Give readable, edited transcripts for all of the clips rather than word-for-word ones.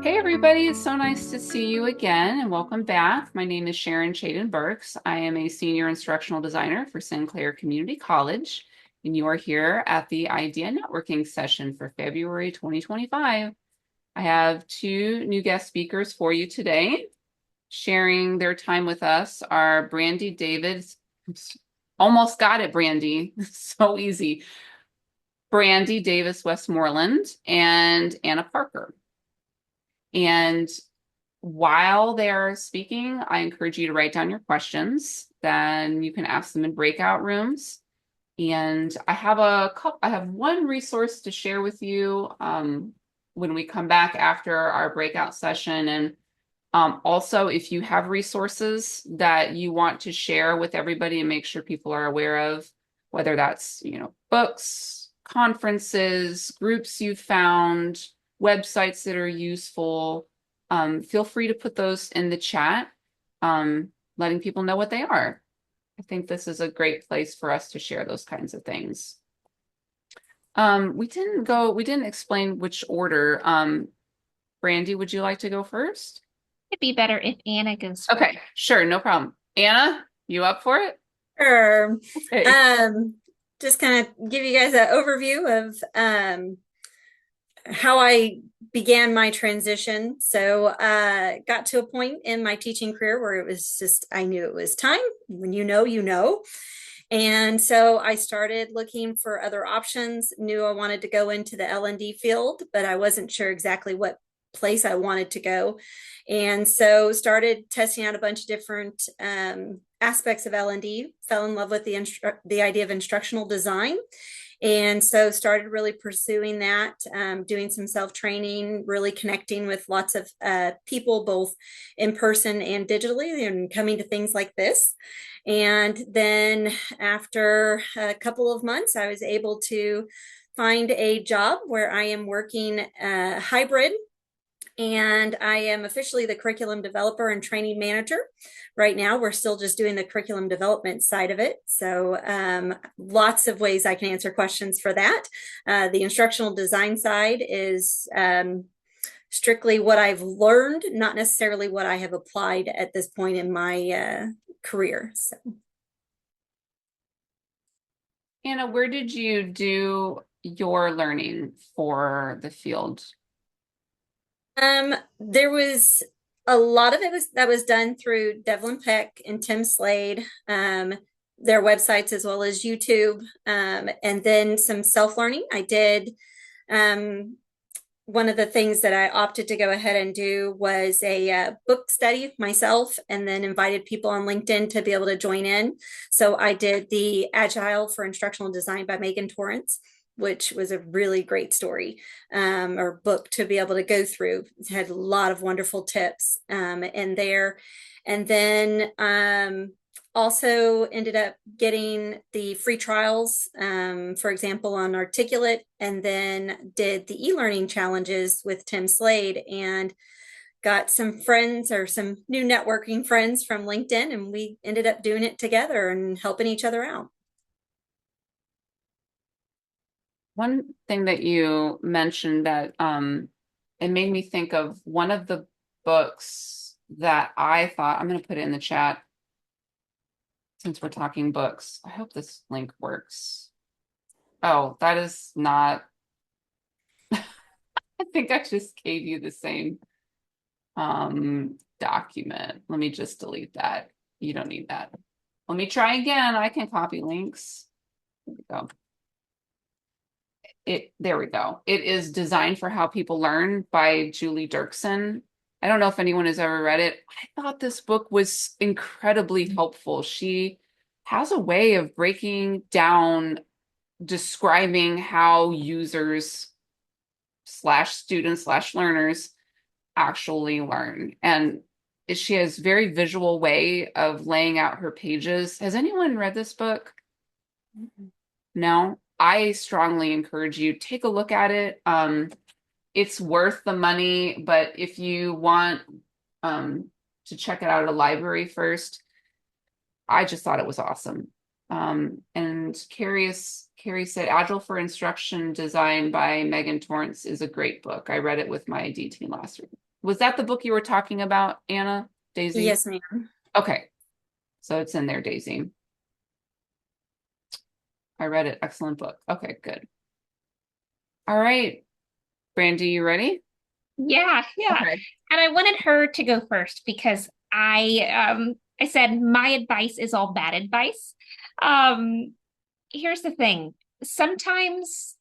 Hey everybody, it's so nice to see you again and welcome back. My name is Sharon Chaden Burks. I am a senior instructional designer for Sinclair Community College, and you are here at the Idea Networking session for February 2025. I have two new guest speakers for you today. Sharing their time with us are Brandi Davis. Almost got it, Brandi. So easy. Brandi Davis Westmoreland and Anna Parker. And while they're speaking, I encourage you to write down your questions. Then you can ask them in breakout rooms. And I have one resource to share with you when we come back after our breakout session. And also, if you have resources that you want to share with everybody and make sure people are aware of, whether that's, books, conferences, groups you've found, websites that are useful, feel free to put those in the chat, letting people know what they are. I think this is a great place for us to share those kinds of things. We didn't explain which order. Brandi, would you like to go first? It'd be better if Anna goes first. Okay, sure, no problem. Anna, you up for it? Sure. Okay. Just kind of give you guys an overview of how I began my transition. So got to a point in my teaching career where it was just, I knew it was time. When you know, you know. And so I started looking for other options, knew I wanted to go into the L&D field, but I wasn't sure exactly what place I wanted to go. And so started testing out a bunch of different aspects of L&D, fell in love with the idea of instructional design. And so started really pursuing that, doing some self-training, really connecting with lots of people, both in person and digitally, and coming to things like this. And then after a couple of months, I was able to find a job where I am working hybrid, and I am officially the curriculum developer and training manager. Right now, we're still just doing the curriculum development side of it. So lots of ways I can answer questions for that. The instructional design side is strictly what I've learned, not necessarily what I have applied at this point in my career. So. Anna, where did you do your learning for the field? There was a lot of it was done through Devlin Peck and Tim Slade, their websites as well as YouTube, and then some self-learning. I did one of the things that I opted to go ahead and do was a book study myself, and then invited people on LinkedIn to be able to join in. So I did the Agile for Instructional Design by Megan Torrance, which was a really great story or book to be able to go through. It had a lot of wonderful tips in there. And then also ended up getting the free trials, for example, on Articulate, and then did the e-learning challenges with Tim Slade and got some friends or some new networking friends from LinkedIn, and we ended up doing it together and helping each other out. One thing that you mentioned that it made me think of one of the books that I thought, I'm going to put it in the chat since we're talking books. I hope this link works. Oh, that is not, I think I just gave you the same document. Let me just delete that. You don't need that. Let me try again. I can copy links. There we go. There we go. It is Designed for How People Learn by Julie Dirksen. I don't know if anyone has ever read it. I thought this book was incredibly helpful. She has a way of breaking down, describing how users slash students slash learners actually learn. And she has very visual way of laying out her pages. Has anyone read this book? No? I strongly encourage you, take a look at it. It's worth the money, but if you want to check it out at a library first, I just thought it was awesome. And Carrie said Agile for Instruction Design by Megan Torrance is a great book. I read it with my DT Was that the book you were talking about, Anna? Daisy? Yes, ma'am. Okay. So it's in there, Daisy. I read it. Excellent book. Okay, good. All right. Brandi, you ready? Yeah. Okay. And I wanted her to go first because I said my advice is all bad advice. Um, Here's the thing. Sometimes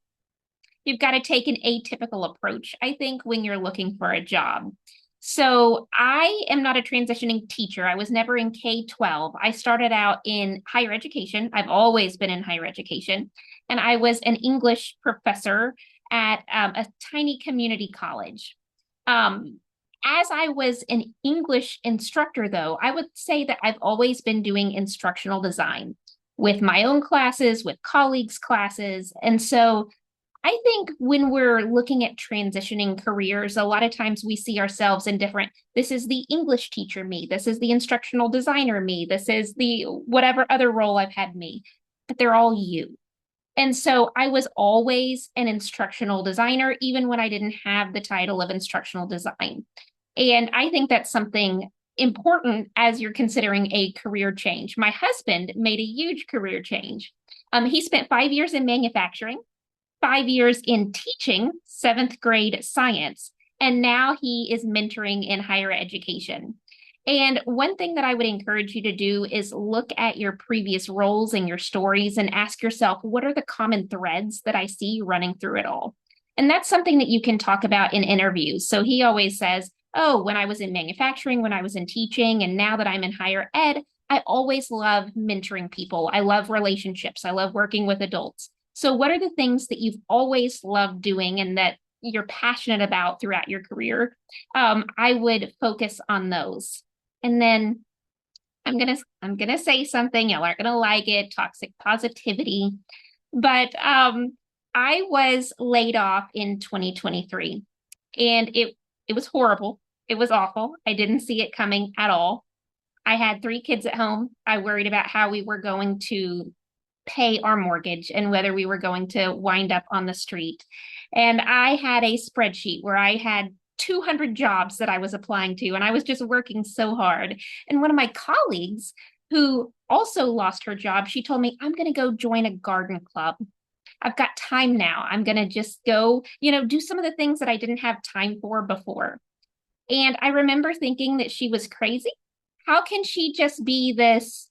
you've got to take an atypical approach, I think, when you're looking for a job. So I am not a transitioning teacher. I was never in K-12. I started out in higher education. I've always been in higher education. And I was an English professor at a tiny community college. As I was an English instructor, though, I would say that I've always been doing instructional design with my own classes, with colleagues' classes. And so I think when we're looking at transitioning careers, a lot of times we see ourselves in different, this is the English teacher me, this is the instructional designer me, this is the whatever other role I've had me, but they're all you. And so I was always an instructional designer, even when I didn't have the title of instructional design. And I think that's something important as you're considering a career change. My husband made a huge career change. He spent 5 years in manufacturing, 5 years in teaching seventh grade science, and now he is mentoring in higher education. And one thing that I would encourage you to do is look at your previous roles and your stories and ask yourself, what are the common threads that I see running through it all? And that's something that you can talk about in interviews. So he always says, oh, when I was in manufacturing, when I was in teaching, and now that I'm in higher ed, I always love mentoring people. I love relationships. I love working with adults. So, what are the things that you've always loved doing and that you're passionate about throughout your career? I would focus on those. And then I'm gonna say something, y'all aren't gonna like it, toxic positivity. But I was laid off in 2023, and it was horrible. It was awful. I didn't see it coming at all. I had 3 kids at home. I worried about how we were going to pay our mortgage and whether we were going to wind up on the street. And I had a spreadsheet where I had 200 jobs that I was applying to, and I was just working so hard. And one of my colleagues who also lost her job, she told me, I'm going to go join a garden club. I've got time now. I'm going to just go, do some of the things that I didn't have time for before. And I remember thinking that she was crazy. How can she just be this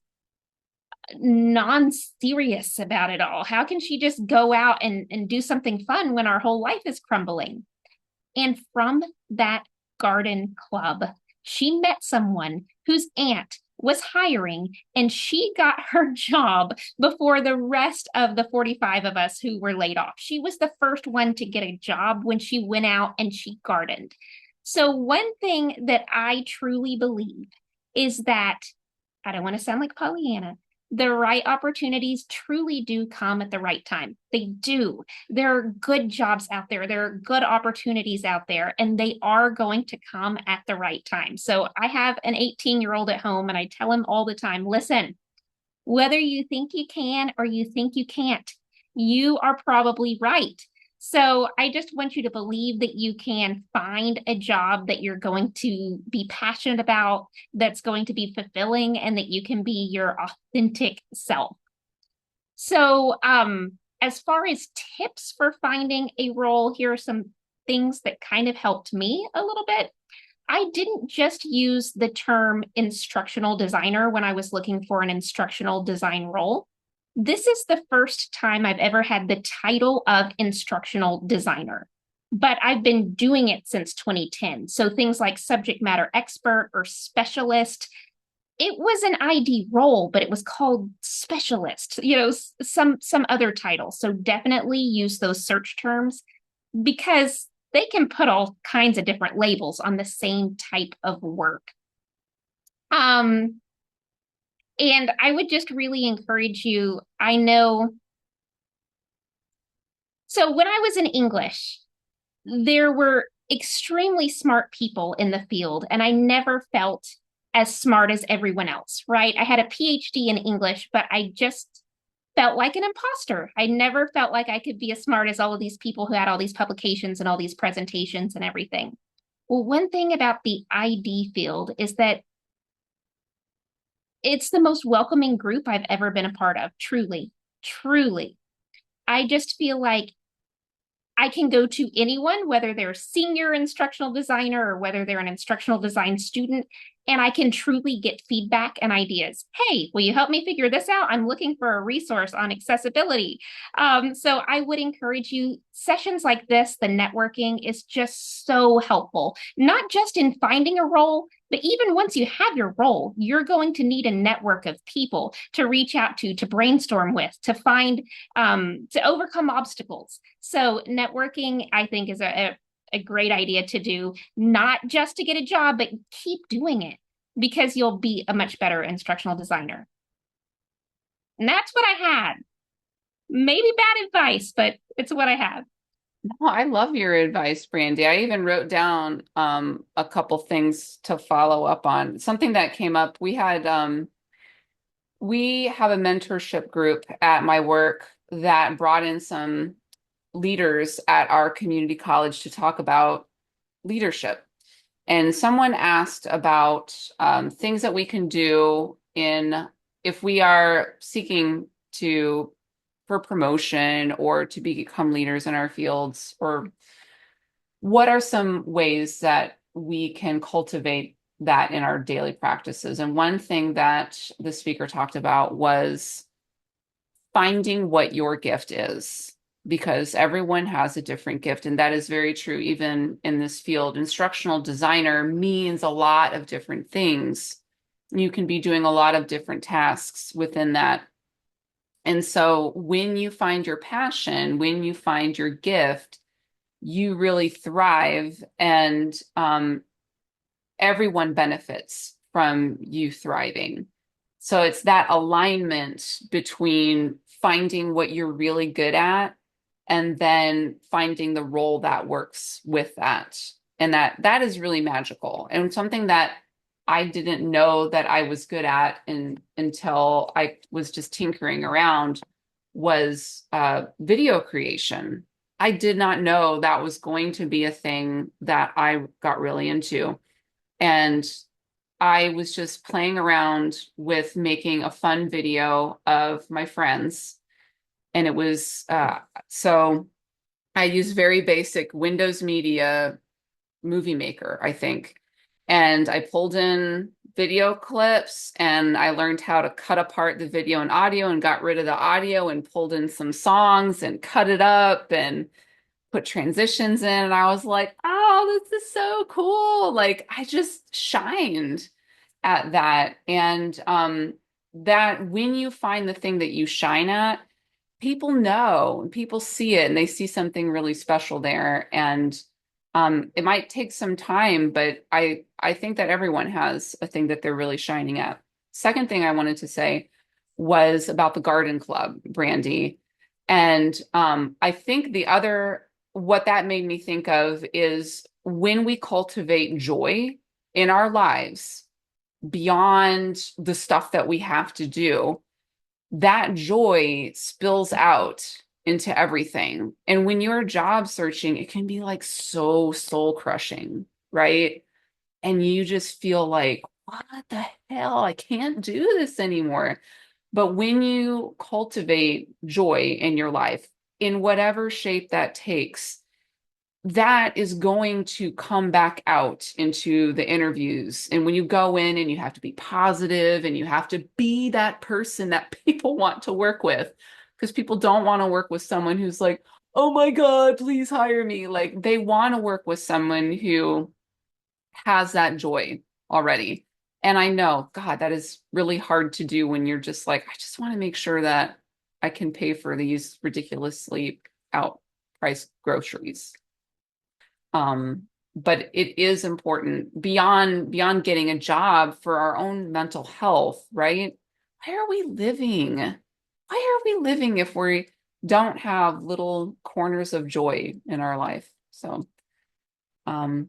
non-serious about it all? How can she just go out and do something fun when our whole life is crumbling? And from that garden club, she met someone whose aunt was hiring, and she got her job before the rest of the 45 of us who were laid off. She was the first one to get a job when she went out and she gardened. So one thing that I truly believe is that, I don't want to sound like Pollyanna, the right opportunities truly do come at the right time. They do. There are good jobs out there. There are good opportunities out there, and they are going to come at the right time. So I have an 18-year-old at home, and I tell him all the time, listen, whether you think you can or you think you can't, you are probably right. So I just want you to believe that you can find a job that you're going to be passionate about, that's going to be fulfilling, and that you can be your authentic self. So as far as tips for finding a role, here are some things that kind of helped me a little bit. I didn't just use the term instructional designer when I was looking for an instructional design role. This is the first time I've ever had the title of instructional designer, but I've been doing it since 2010. So things like subject matter expert or specialist, it was an ID role, but it was called specialist, some other title. So definitely use those search terms because they can put all kinds of different labels on the same type of work. And I would just really encourage you, so when I was in English, there were extremely smart people in the field, and I never felt as smart as everyone else, right? I had a PhD in English, but I just felt like an imposter. I never felt like I could be as smart as all of these people who had all these publications and all these presentations and everything. Well, one thing about the ID field is that it's the most welcoming group I've ever been a part of. Truly, truly. I just feel like I can go to anyone, whether they're a senior instructional designer or whether they're an instructional design student, and I can truly get feedback and ideas. Hey, will you help me figure this out? I'm looking for a resource on accessibility. So I would encourage you, sessions like this, the networking is just so helpful, not just in finding a role, but even once you have your role, you're going to need a network of people to reach out to brainstorm with, to find, to overcome obstacles. So networking, I think, is a great idea to do, not just to get a job, but keep doing it because you'll be a much better instructional designer. And that's what I had. Maybe bad advice, but it's what I have. No, I love your advice, Brandy. I even wrote down a couple things to follow up on. Something that came up, we have a mentorship group at my work that brought in some leaders at our community college to talk about leadership. And someone asked about things that we can do in if we are seeking to for promotion or to become leaders in our fields, or what are some ways that we can cultivate that in our daily practices? And one thing that the speaker talked about was finding what your gift is, because everyone has a different gift. And that is very true, even in this field. Instructional designer means a lot of different things. You can be doing a lot of different tasks within that. And so when you find your passion, when you find your gift, you really thrive, and everyone benefits from you thriving. So it's that alignment between finding what you're really good at and then finding the role that works with that. And that is really magical, and something that I didn't know that I was good at until I was just tinkering around was video creation. I did not know that was going to be a thing that I got really into. And I was just playing around with making a fun video of my friends. And it was, so I used very basic Windows Media Movie Maker, I think. And I pulled in video clips and I learned how to cut apart the video and audio and got rid of the audio and pulled in some songs and cut it up and put transitions in. And I was like, oh, this is so cool. Like I just shined at that. And that when you find the thing that you shine at, people know and people see it and they see something really special there. And it might take some time, but I think that everyone has a thing that they're really shining at. Second thing I wanted to say was about the garden club, Brandy. And I think the other, what that made me think of is when we cultivate joy in our lives beyond the stuff that we have to do, that joy spills out into everything. And when you're job searching, it can be like so soul crushing, right? And you just feel like, what the hell? I can't do this anymore. But when you cultivate joy in your life, in whatever shape that takes, that is going to come back out into the interviews. And when you go in and you have to be positive and you have to be that person that people want to work with, because people don't want to work with someone who's like, oh my God, please hire me. Like they want to work with someone who has that joy already. And I know, God, that is really hard to do when you're just like, I just want to make sure that I can pay for these ridiculously outpriced groceries. But it is important beyond getting a job for our own mental health, right? Why are we living? Why are we living if we don't have little corners of joy in our life? So, One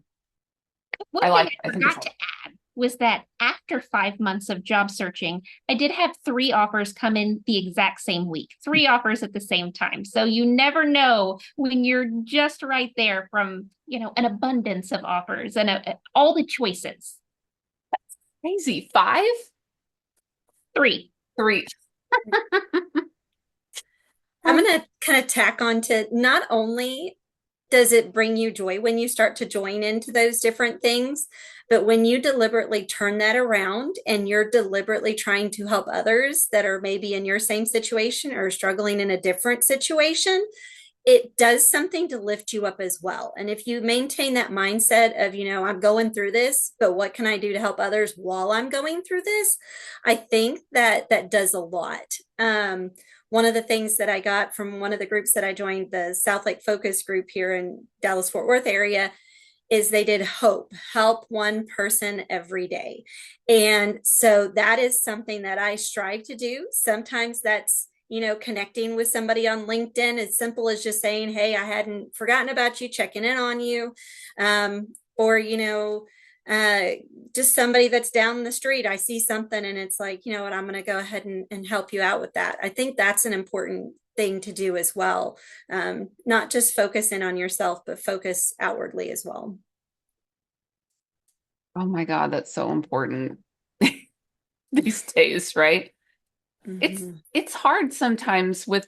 thing I I think it's forgot to helpful. add. was that after 5 months of job searching, I did have 3 offers come in the exact same week, 3 offers at the same time. So you never know when you're just right there from, an abundance of offers and all the choices. Crazy. 5? 3. 3. I'm going to kind of tack on to, not only does it bring you joy when you start to join into those different things, but when you deliberately turn that around and you're deliberately trying to help others that are maybe in your same situation or struggling in a different situation, it does something to lift you up as well. And if you maintain that mindset of, I'm going through this, but what can I do to help others while I'm going through this? I think that that does a lot. One of the things that I got from one of the groups that I joined, the South Lake Focus group here in Dallas Fort Worth area, is they did help one person every day. And so that is something that I strive to do. Sometimes that's connecting with somebody on LinkedIn, as simple as just saying, hey, I hadn't forgotten about you, checking in on you. Or, just somebody that's down the street, I see something and it's like, you know what, I'm going to go ahead and help you out with that. I think that's an important thing to do as well. Not just focus in on yourself, but focus outwardly as well. Oh my God, that's so important these days, right? Mhm. It's hard sometimes with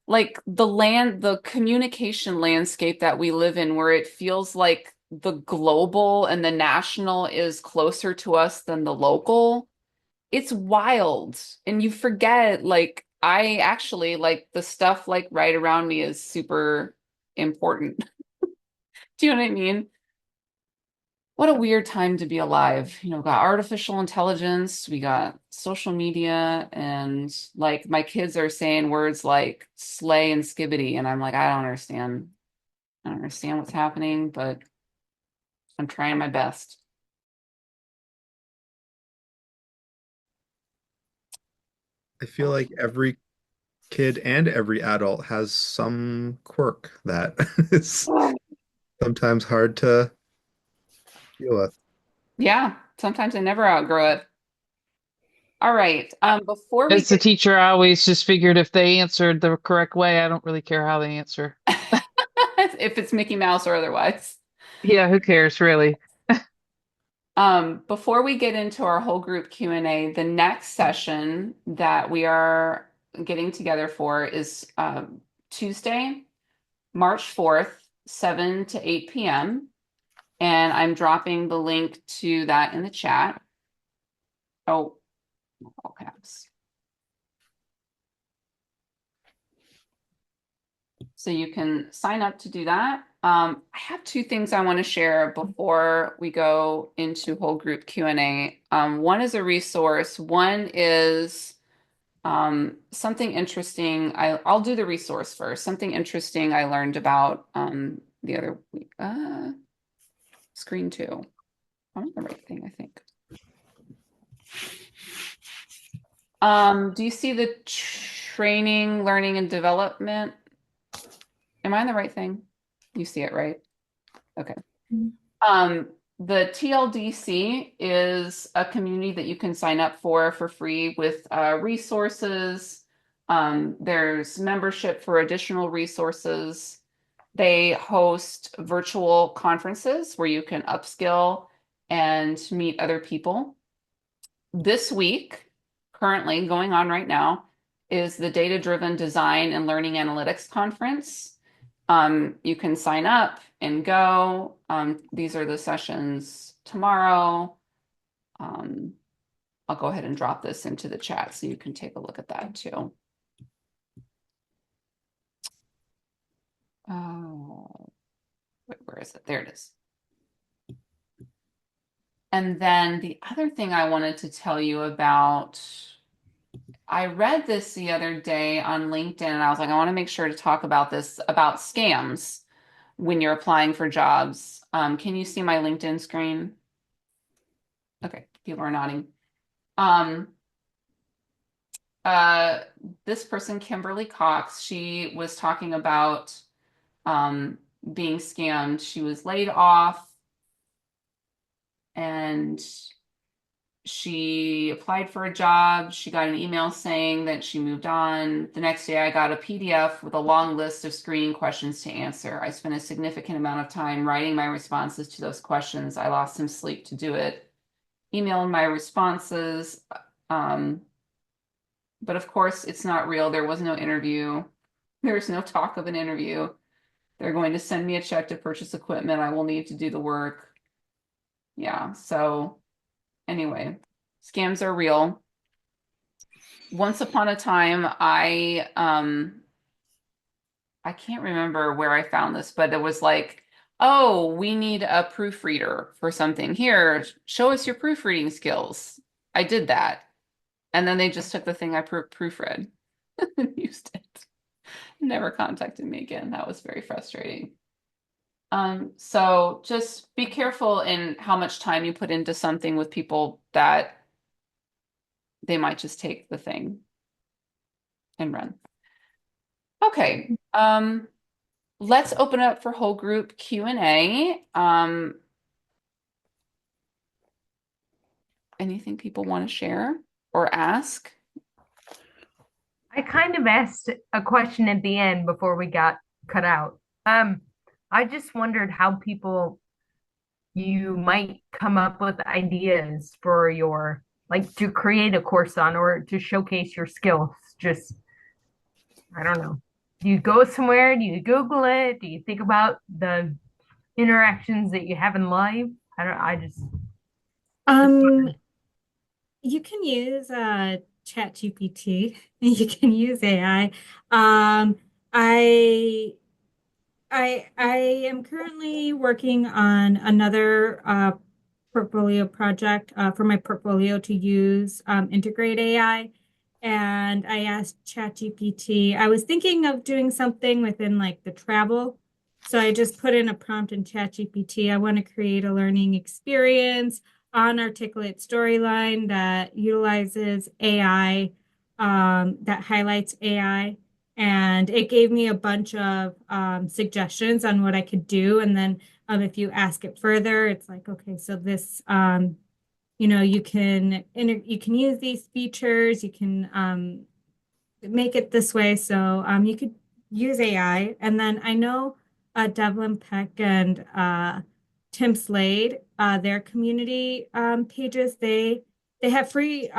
like the communication landscape that we live in, where it feels like the global and the national is closer to us than the local. It's wild. And you forget, like, I actually like the stuff like right around me is super important. Do you know what I mean? What a weird time to be alive. We got artificial intelligence, we got social media, and like my kids are saying words like slay and skibbity, and I'm like, I don't understand. I don't understand what's happening, but I'm trying my best. I feel like every kid and every adult has some quirk that is sometimes hard to deal with. Yeah, sometimes I never outgrow it. All right. Before we As the get teacher, I always just figured if they answered the correct way, I don't really care how they answer. if it's Mickey Mouse or otherwise. Yeah, who cares, really? Before we get into our whole group Q&A, the next session that we are getting together for is Tuesday, March 4th, 7 to 8 p.m. And I'm dropping the link to that in the chat. Oh, all caps. So you can sign up to do that. I have 2 things I want to share before we go into whole group Q&A. One is a resource. One is something interesting. I'll do the resource first. Something interesting I learned about the other week. Screen 2. I'm on the right thing, I think. Do you see the training, learning, and development? Am I on the right thing? You see it, right? Okay. The TLDC is a community that you can sign up for free with resources. There's membership for additional resources. They host virtual conferences where you can upskill and meet other people. This week, currently going on right now, is the Data-Driven Design and Learning Analytics Conference. You can sign up and go. These are the sessions tomorrow. I'll go ahead and drop this into the chat so you can take a look at that too. Oh, wait, where is it? There it is. And then the other thing I wanted to tell you about, I read this the other day on LinkedIn and I was like, I want to make sure to talk about this, about scams when you're applying for jobs. Can you see my LinkedIn screen? Okay, people are nodding. Um, uh, this person, Kimberly Cox, she was talking about being scammed. She was laid off and she applied for a job. She got an email saying that she moved on. The next day, I got a PDF with a long list of screening questions to answer. I spent a significant amount of time writing my responses to those questions. I lost some sleep to do it, emailing my responses. Um, but of course, it's not real. There was no interview. There was no talk of an interview. They're going to send me a check to purchase equipment. I will need to do the work. Yeah, so anyway, scams are real. Once upon a time, I can't remember where I found this, but it was like, oh, we need a proofreader for something. Here, show us your proofreading skills. I did that. And then they just took the thing I proofread and used it. Never contacted me again. That was very frustrating. So just be careful in how much time you put into something with people that they might just take the thing and run. Okay. Let's open up for whole group Q&A. Anything people want to share or ask? I kind of asked a question at the end before we got cut out. I just wondered how people you might come up with ideas for your like to create a course on or to showcase your skills. Just I don't know. Do you go somewhere? Do you Google it? Do you think about the interactions that you have in life? I just Um, you can use Chat GPT. You can use AI. Um, I I am currently working on another portfolio project for my portfolio to use Integrate AI. And I asked ChatGPT. I was thinking of doing something within like the travel. So I just put in a prompt in ChatGPT. I want to create a learning experience on articulate storyline that utilizes AI, that highlights AI, and it gave me a bunch of suggestions on what I could do. And then if you ask it further, it's like, okay, so this, you can use these features, you can make it this way. So you could use AI. And then I know Devlin Peck and Tim Slade, their community pages, they have free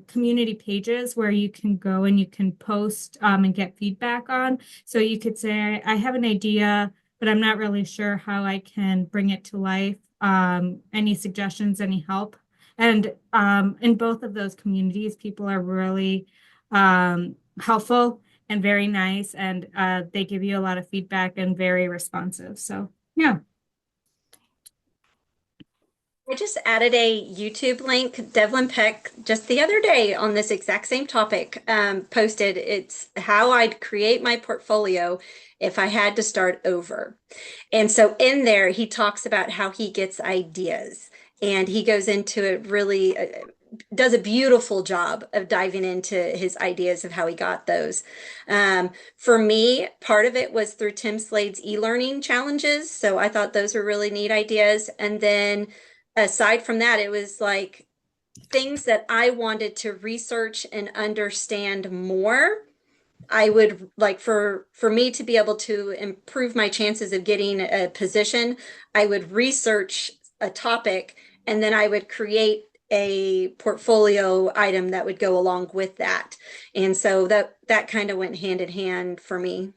community pages where you can go and you can post and get feedback on. So you could say, I have an idea, but I'm not really sure how I can bring it to life. Any suggestions, any help? And in both of those communities, people are really helpful and very nice, and they give you a lot of feedback and very responsive. So yeah. I just added a YouTube link. Devlin Peck just the other day on this exact same topic posted it's how I'd create my portfolio if I had to start over. And so in there, he talks about how he gets ideas and he goes into it really, does a beautiful job of diving into his ideas of how he got those. For me, part of it was through Tim Slade's e-learning challenges. So I thought those were really neat ideas. And then aside from that, it was like things that I wanted to research and understand more. I would like for me to be able to improve my chances of getting a position, I would research a topic and then I would create a portfolio item that would go along with that. And so that kind of went hand in hand for me.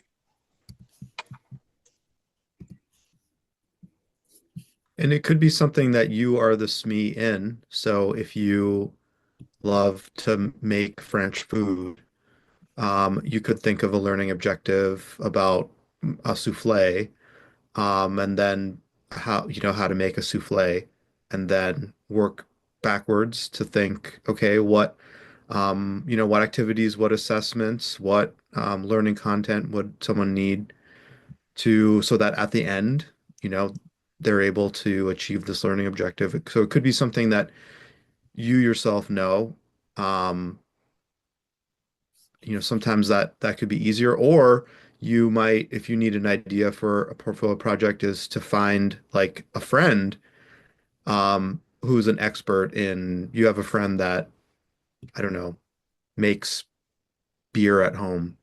And it could be something that you are the SME in. So if you love to make French food, you could think of a learning objective about a souffle, and then how to make a souffle, and then work backwards to think, okay, what activities, what assessments, what learning content would someone need so that at the end, you know, they're able to achieve this learning objective. So it could be something that you yourself know. Um, sometimes that could be easier, or you might, if you need an idea for a portfolio project, is to find like a friend who's an expert in, you have a friend that, I don't know, makes beer at home.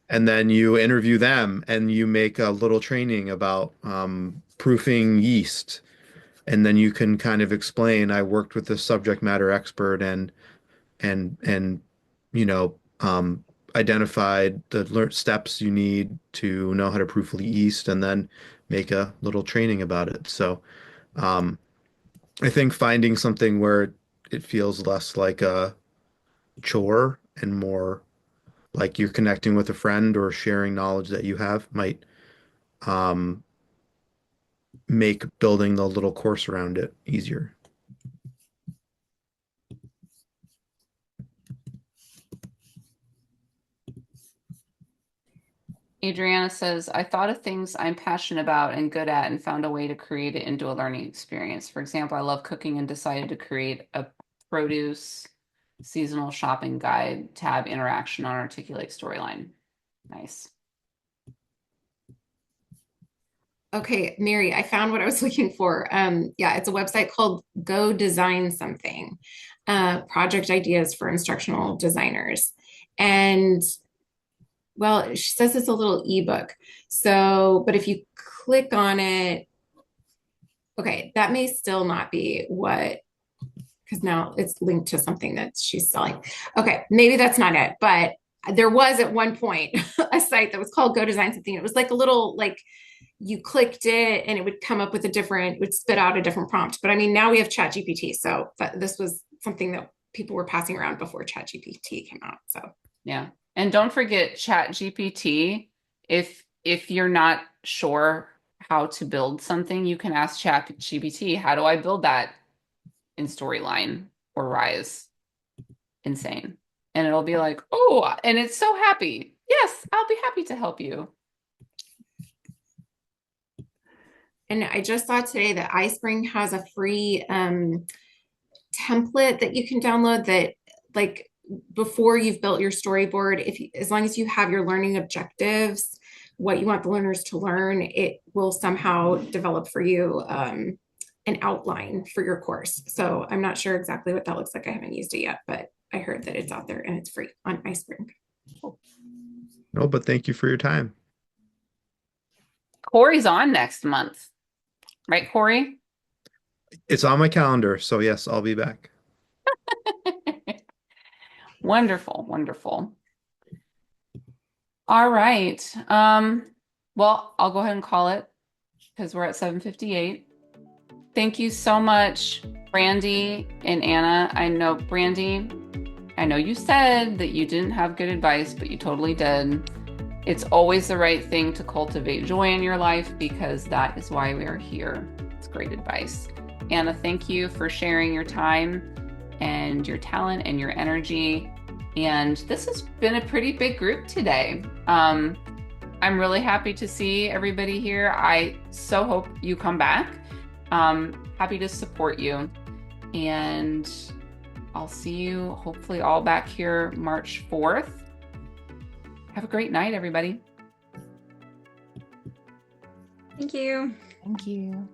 And then you interview them and you make a little training about proofing yeast. And then you can kind of explain, I worked with this subject matter expert and you know, identified the steps you need to know how to proof yeast and then make a little training about it. So um, I think finding something where it feels less like a chore and more like you're connecting with a friend or sharing knowledge that you have might um, make building the little course around it easier. Adriana says, I thought of things I'm passionate about and good at and found a way to create it into a learning experience. For example, I love cooking and decided to create a produce seasonal shopping guide tab interaction on Articulate Storyline. Nice. Okay, Mary, I found what I was looking for. Yeah, it's a website called Go Design Something, project ideas for instructional designers. And well, she says it's a little ebook. So, but if you click on it, okay, that may still not be what, because now it's linked to something that she's selling. Okay, maybe that's not it, but there was at one point a site that was called Go Design Something. It was like a little, like, you clicked it and it would come up with a different, would spit out a different prompt. But I mean, now we have ChatGPT. So this was something that people were passing around before ChatGPT came out. So yeah. And don't forget ChatGPT. If you're not sure how to build something, you can ask ChatGPT, how do I build that in Storyline or Rise? Insane. And it'll be like, oh, and it's so happy. Yes, I'll be happy to help you. and I just saw today that iSpring has a free template that you can download that, like, before you've built your storyboard, as long as you have your learning objectives, what you want the learners to learn, it will somehow develop for you an outline for your course. So I'm not sure exactly what that looks like. I haven't used it yet, but I heard that it's out there and it's free on iSpring. No, but thank you for your time. Corey's on next month. Right, Corey? It's on my calendar, so yes, I'll be back. Wonderful, wonderful. All right. Well, I'll go ahead and call it because we're at 7:58. Thank you so much, Brandi and Anna. I know, Brandi, I know you said that you didn't have good advice, but you totally did. It's always the right thing to cultivate joy in your life because that is why we are here. It's great advice. Anna, thank you for sharing your time and your talent and your energy. And this has been a pretty big group today. I'm really happy to see everybody here. I so hope you come back. Happy to support you. And I'll see you hopefully all back here March 4th. Have a great night, everybody. Thank you. Thank you.